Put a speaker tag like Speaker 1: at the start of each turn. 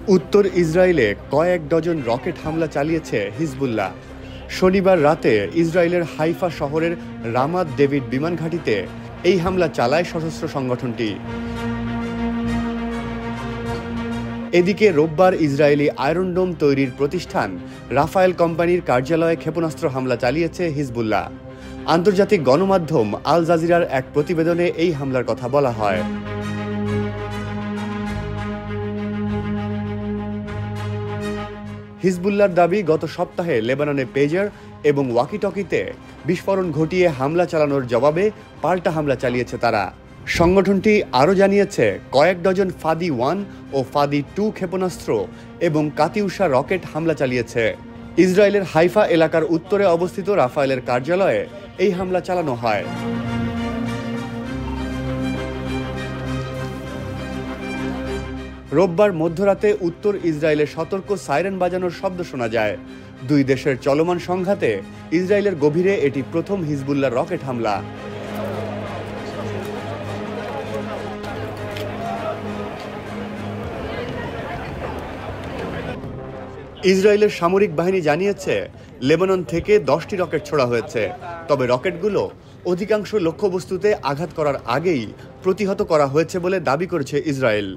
Speaker 1: উত্তর ইসরায়েলে কয়েক ডজন রকেট হামলা চালিয়েছে হিজবুল্লাহ। শনিবার রাতে ইসরায়েলের হাইফা শহরের রামাত ডেভিড বিমান ঘাঁটিতে এই হামলা চালায় সশস্ত্র সংগঠনটি। এদিকে রোববার ইসরায়েলি আয়রন ডোম তৈরির প্রতিষ্ঠান রাফায়েল কোম্পানির কার্যালয়ে ক্ষেপণাস্ত্র হামলা চালিয়েছে হিজবুল্লাহ। আন্তর্জাতিক গণমাধ্যম আল জাজিরার এক প্রতিবেদনে এই হামলার কথা বলা হয়। হিজবুল্লাহর দাবি, গত সপ্তাহে লেবাননে পেজার এবং ওয়াকিটকিতে বিস্ফোরণ ঘটিয়ে হামলা চালানোর জবাবে পাল্টা হামলা চালিয়েছে তারা। সংগঠনটি আরও জানিয়েছে, কয়েক ডজন ফাদি-1 ও ফাদি-2 ক্ষেপণাস্ত্র এবং কাতিউশা রকেট হামলা চালিয়েছে। ইসরায়েলের হাইফা এলাকার উত্তরে অবস্থিত রাফায়েলের কার্যালয়ে এই হামলা চালানো হয়। রোববার মধ্যরাতে উত্তর ইসরায়েলের সতর্ক সাইরেন বাজানোর শব্দ শোনা যায়। দুই দেশের চলমান সংঘাতে ইসরায়েলের গভীরে এটি প্রথম হিজবুল্লাহর রকেট হামলা। ইসরায়েলের সামরিক বাহিনী জানিয়েছে, লেবানন থেকে 10টি রকেট ছোড়া হয়েছে, তবে রকেটগুলো অধিকাংশ লক্ষ্যবস্তুতে আঘাত করার আগেই প্রতিহত করা হয়েছে বলে দাবি করেছে ইসরায়েল।